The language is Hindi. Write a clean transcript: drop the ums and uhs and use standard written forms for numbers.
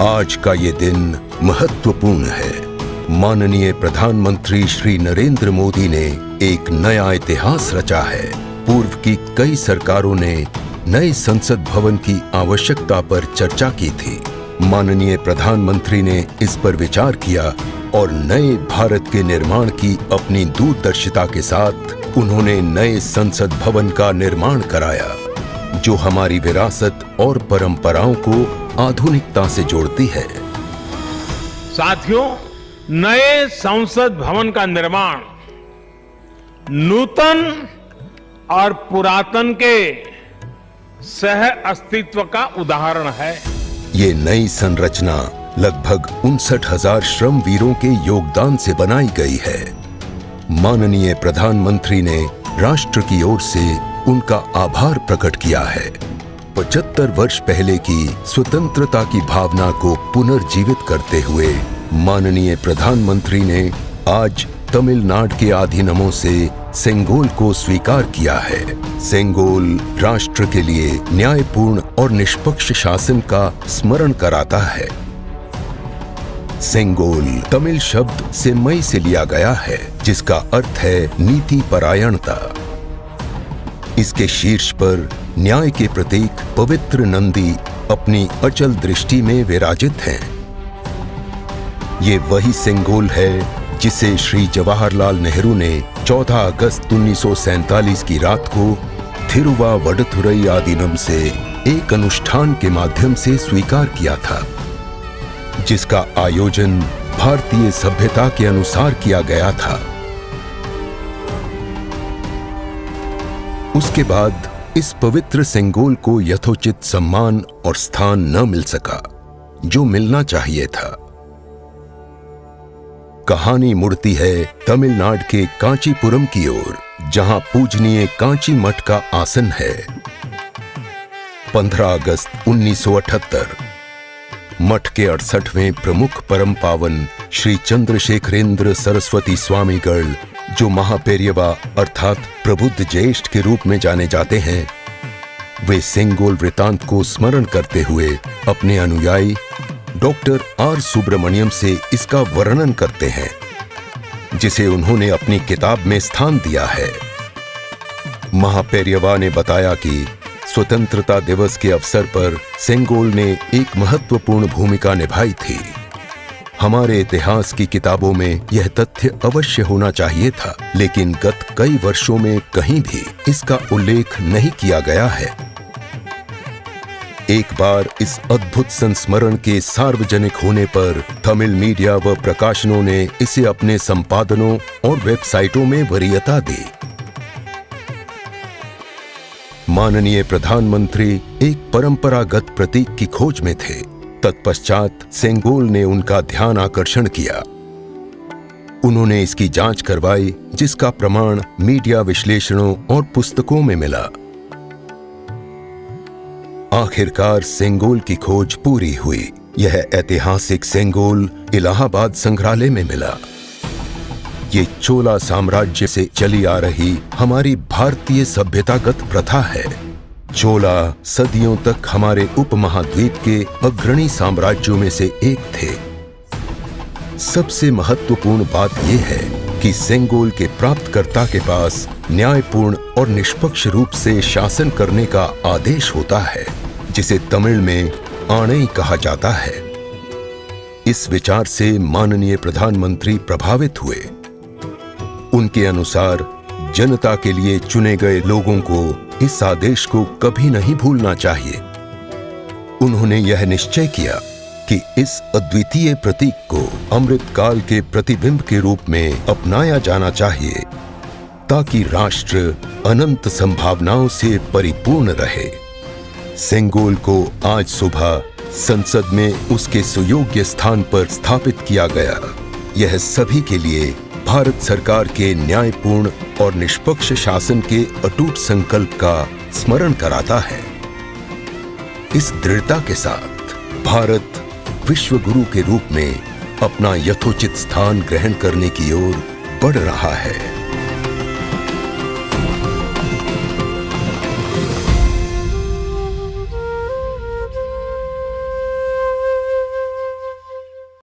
आज का ये दिन महत्वपूर्ण है। माननीय प्रधानमंत्री श्री नरेंद्र मोदी ने एक नया इतिहास रचा है। पूर्व की कई सरकारों ने नए संसद भवन की आवश्यकता पर चर्चा की थी। माननीय प्रधानमंत्री ने इस पर विचार किया और नए भारत के निर्माण की अपनी दूरदर्शिता के साथ उन्होंने नए संसद भवन का निर्माण कराया, जो हमारी विरासत और परंपराओं को आधुनिकता से जोड़ती है। साथियों, नए संसद भवन का निर्माण नूतन और पुरातन के सह अस्तित्व का उदाहरण है। ये नई संरचना लगभग 59,000 श्रमवीरों के योगदान से बनाई गई है। माननीय प्रधानमंत्री ने राष्ट्र की ओर से उनका आभार प्रकट किया है। 75 वर्ष पहले की स्वतंत्रता की भावना को पुनर्जीवित करते हुए माननीय प्रधानमंत्री ने आज तमिलनाडु के अधीनमों से सेंगोल को स्वीकार किया है। सेंगोल राष्ट्र के लिए न्यायपूर्ण और निष्पक्ष शासन का स्मरण कराता है। सेंगोल तमिल शब्द से मई से लिया गया है, जिसका अर्थ है नीति परायणता। इसके शीर्ष पर न्याय के प्रतीक पवित्र नंदी अपनी अचल दृष्टि में विराजित हैं। ये वही सेंगोल है जिसे श्री जवाहरलाल नेहरू ने 14 अगस्त 1947 की रात को थिरुवावडथुरई आदीनम से एक अनुष्ठान के माध्यम से स्वीकार किया था, जिसका आयोजन भारतीय सभ्यता के अनुसार किया गया था। उसके बाद इस पवित्र सेंगोल को यथोचित सम्मान और स्थान न मिल सका, जो मिलना चाहिए था। कहानी मुड़ती है तमिलनाडु के कांचीपुरम की ओर, जहां पूजनीय कांची मठ का आसन है। 15 अगस्त 1978 मठ के 68वें प्रमुख परम पावन श्री चंद्रशेखरेंद्र सरस्वती स्वामीगढ़, जो महापेरियवा अर्थात प्रबुद्ध ज्येष्ठ के रूप में जाने जाते हैं, वे सेंगोल वृतांत को स्मरण करते हुए अपने अनुयायी डॉक्टर आर सुब्रमण्यम से इसका वर्णन करते हैं, जिसे उन्होंने अपनी किताब में स्थान दिया है। महापेरियवा ने बताया कि स्वतंत्रता दिवस के अवसर पर सेंगोल ने एक महत्वपूर्ण भूमिका निभाई थी। हमारे इतिहास की किताबों में यह तथ्य अवश्य होना चाहिए था, लेकिन गत कई वर्षों में कहीं भी इसका उल्लेख नहीं किया गया है। एक बार इस अद्भुत संस्मरण के सार्वजनिक होने पर तमिल मीडिया व प्रकाशनों ने इसे अपने संपादनों और वेबसाइटों में वरीयता दी। माननीय प्रधानमंत्री एक परंपरागत प्रतीक की खोज में थे। तत्पश्चात सेंगोल ने उनका ध्यान आकर्षण किया। उन्होंने इसकी जांच करवाई, जिसका प्रमाण मीडिया विश्लेषणों और पुस्तकों में मिला। आखिरकार सेंगोल की खोज पूरी हुई। यह ऐतिहासिक सेंगोल इलाहाबाद संग्रहालय में मिला। ये चोला साम्राज्य से चली आ रही हमारी भारतीय सभ्यतागत प्रथा है। चोला सदियों तक हमारे उपमहाद्वीप के अग्रणी साम्राज्यों में से एक थे। सबसे महत्वपूर्ण बात यह है कि सेंगोल के प्राप्तकर्ता के पास न्यायपूर्ण और निष्पक्ष रूप से शासन करने का आदेश होता है, जिसे तमिल में आणई कहा जाता है। इस विचार से माननीय प्रधानमंत्री प्रभावित हुए। उनके अनुसार जनता के लिए चुने गए लोगों को इस आदेश को कभी नहीं भूलना चाहिए। उन्होंने यह निश्चय किया कि इस अद्वितीय प्रतीक को अमृतकाल के प्रतिबिंब के रूप में अपनाया जाना चाहिए, ताकि राष्ट्र अनंत संभावनाओं से परिपूर्ण रहे। सेंगोल को आज सुबह संसद में उसके सुयोग्य स्थान पर स्थापित किया गया। यह सभी के लिए भारत सरकार के न्यायपूर्ण और निष्पक्ष शासन के अटूट संकल्प का स्मरण कराता है। इस दृढ़ता के साथ भारत विश्व गुरु के रूप में अपना यथोचित स्थान ग्रहण करने की ओर बढ़ रहा है।